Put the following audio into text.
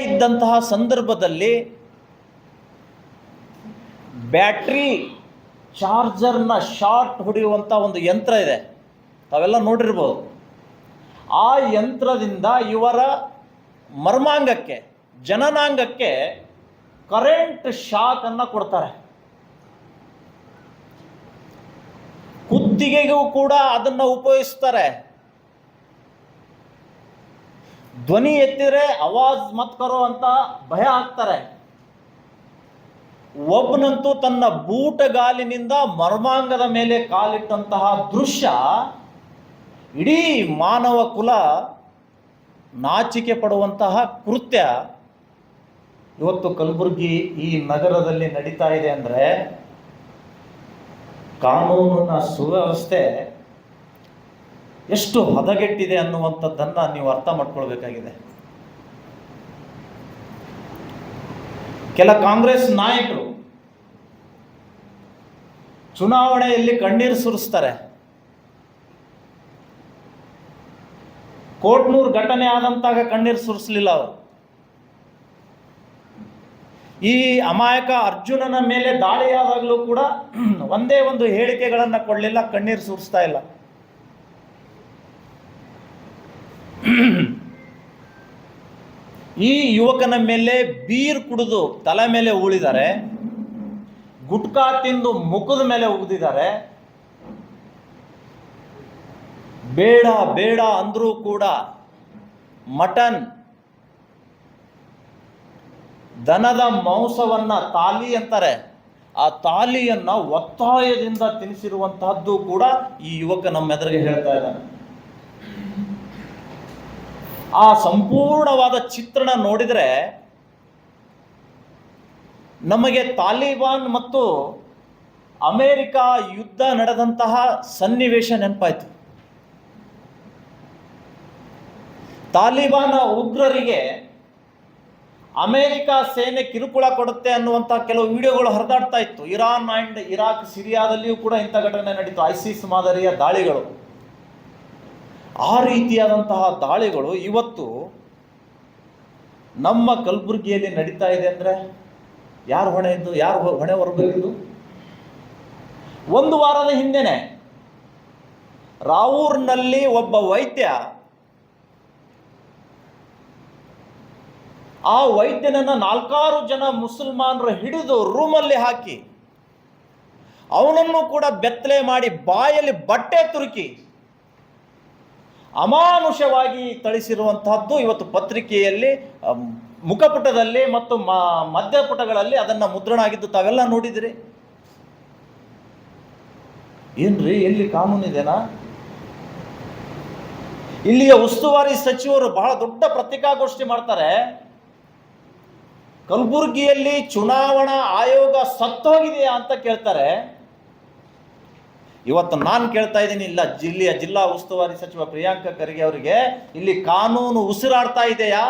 ಇದ್ದಂತಹ ಸಂದರ್ಭದಲ್ಲಿ battery ಚಾರ್ಜರ್ನ short ಹೊಡೆಯುವಂಥ ಒಂದು ಯಂತ್ರ ಇದೆ, ತಾವೆಲ್ಲ ನೋಡಿರ್ಬೋದು. ಆ ಯಂತ್ರದಿಂದ ಇವರ ಮರ್ಮಾಂಗಕ್ಕೆ, ಜನನಾಂಗಕ್ಕೆ ಕರೆಂಟ್ ಶಾಕ್ ಅನ್ನು ಕೊಡ್ತಾರೆ. ಕುತ್ತಿಗೆಗೂ ಕೂಡ ಅದನ್ನು ಉಪಯೋಗಿಸ್ತಾರೆ. ಧ್ವನಿ ಎತ್ತಿದ್ರೆ ಆವಾಜ್ ಮತ್ ಕರೋ ಅಂತ ಭಯ ಹಾಕ್ತಾರೆ. ಒಬ್ಬನಂತೂ ತನ್ನ ಬೂಟಗಾಲಿನಿಂದ ಮರ್ಮಾಂಗದ ಮೇಲೆ ಕಾಲಿಟ್ಟಂತಹ ದೃಶ್ಯ ಇಡೀ ಮಾನವ ಕುಲ ನಾಚಿಕೆ ಪಡುವಂತಹ ಕೃತ್ಯ ಇವತ್ತು ಕಲಬುರಗಿ ಈ ನಗರದಲ್ಲಿ ನಡೀತಾ ಇದೆ. ಅಂದರೆ ಕಾನೂನಿನ ಸುವ್ಯವಸ್ಥೆ ಎಷ್ಟು ಹದಗೆಟ್ಟಿದೆ ಅನ್ನುವಂಥದ್ದನ್ನು ನೀವು ಅರ್ಥ ಮಾಡ್ಕೊಳ್ಬೇಕಾಗಿದೆ. ಕೆಲ ಕಾಂಗ್ರೆಸ್ ನಾಯಕರು ಚುನಾವಣೆಯಲ್ಲಿ ಕಣ್ಣೀರು ಸುರಿಸ್ತಾರೆ. ಕೋಟ್ನೂರು ಘಟನೆ ಆದಂತಾಗ ಕಣ್ಣೀರು ಸುರಿಸಲಿಲ್ಲ ಅವರು. ಈ ಅಮಾಯಕ ಅರ್ಜುನನ ಮೇಲೆ ದಾಳಿಯಾದಾಗಲೂ ಕೂಡ ಒಂದೇ ಒಂದು ಹೇಳಿಕೆಗಳನ್ನು ಕೊಡಲಿಲ್ಲ, ಕಣ್ಣೀರು ಸುರಿಸ್ತಾ ಇಲ್ಲ. ಈ ಯುವಕನ ಮೇಲೆ ಬೀರ್ ಕುಡಿದು ತಲೆ ಮೇಲೆ ಉಳಿದ್ದಾರೆ, ಗುಟ್ಕಾ ತಿಂದು ಮುಖದ ಮೇಲೆ ಉಗಿದಿದ್ದಾರೆ. ಬೇಡ ಬೇಡ ಅಂದ್ರೂ ಕೂಡ ಮಟನ್, ದನದ ಮಾಂಸವನ್ನ ತಾಲಿ ಅಂತಾರೆ, ಆ ತಾಲಿಯನ್ನ ಒತ್ತಾಯದಿಂದ ತಿನ್ನಿಸಿರುವಂತಹದ್ದು ಕೂಡ ಈ ಯುವಕ ನಮ್ಮ ಎದುರಿಗೆ ಹೇಳ್ತಾ ಇದ್ದಾನೆ. ಆ ಸಂಪೂರ್ಣವಾದ ಚಿತ್ರಣ ನೋಡಿದರೆ ನಮಗೆ ತಾಲಿಬಾನ್ ಮತ್ತು ಅಮೇರಿಕ ಯುದ್ಧ ನಡೆದಂತಹ ಸನ್ನಿವೇಶ ನೆನಪಾಯಿತು. ತಾಲಿಬಾನ್ ಉಗ್ರರಿಗೆ ಅಮೇರಿಕ ಸೇನೆ ಕಿರುಕುಳ ಕೊಡುತ್ತೆ ಅನ್ನುವಂಥ ಕೆಲವು ವಿಡಿಯೋಗಳು ಹರಿದಾಡ್ತಾ ಇತ್ತು. ಇರಾನ್ ಆ್ಯಂಡ್ ಇರಾಕ್, ಸಿರಿಯಾದಲ್ಲಿಯೂ ಕೂಡ ಇಂಥ ಘಟನೆ ನಡೀತು, ಐಸಿಸ್ ಮಾದರಿಯ ದಾಳಿಗಳು. ಆ ರೀತಿಯಾದಂತಹ ದಾಳಿಗಳು ಇವತ್ತು ನಮ್ಮ ಕಲಬುರಗಿಯಲ್ಲಿ ನಡೀತಾ ಇದೆ ಅಂದರೆ ಯಾರು ಹೊಣೆ ಇದ್ದು, ಯಾರು ಹೊಣೆ ಹೊರಬೇಕಿದ್ದು? ಒಂದು ವಾರದ ಹಿಂದೆನೆ ರಾವೂರ್ನಲ್ಲಿ ಒಬ್ಬ ವೈದ್ಯ, ಆ ವೈದ್ಯನನ್ನು 4 ಜನ ಮುಸಲ್ಮಾನರು ಹಿಡಿದು ರೂಮಲ್ಲಿ ಹಾಕಿ ಅವನನ್ನು ಕೂಡ ಬೆತ್ತಲೆ ಮಾಡಿ ಬಾಯಲ್ಲಿ ಬಟ್ಟೆ ತುರುಕಿ ಅಮಾನುಷವಾಗಿ ಥಳಿಸಿರುವಂತಹದ್ದು ಇವತ್ತು ಪತ್ರಿಕೆಯಲ್ಲಿ, ಮುಖಪುಟದಲ್ಲಿ ಮತ್ತು ಮಧ್ಯಪುಟಗಳಲ್ಲಿ ಅದನ್ನು ಮುದ್ರಣ ಆಗಿದ್ದು ತಾವೆಲ್ಲ ನೋಡಿದಿರಿ. ಏನ್ರಿ, ಎಲ್ಲಿ ಕಾನೂನಿದೆನಾ? ಇಲ್ಲಿಯ ಉಸ್ತುವಾರಿ ಸಚಿವರು ಬಹಳ ದೊಡ್ಡ ಪತ್ರಿಕಾಗೋಷ್ಠಿ ಮಾಡ್ತಾರೆ. ಕಲಬುರಗಿಯಲ್ಲಿ ಚುನಾವಣಾ ಆಯೋಗ ಸತ್ತೋಗಿದೆಯಾ ಅಂತ ಕೇಳ್ತಾರೆ. ಇವತ್ತು ನಾನು ಕೇಳ್ತಾ ಇದ್ದೀನಿ, ಇಲ್ಲ, ಜಿಲ್ಲಾ ಉಸ್ತುವಾರಿ ಸಚಿವ ಪ್ರಿಯಾಂಕ ಖರ್ಗೆ ಅವರಿಗೆ ಇಲ್ಲಿ ಕಾನೂನು ಉಸಿರಾಡ್ತಾ ಇದೆಯಾ?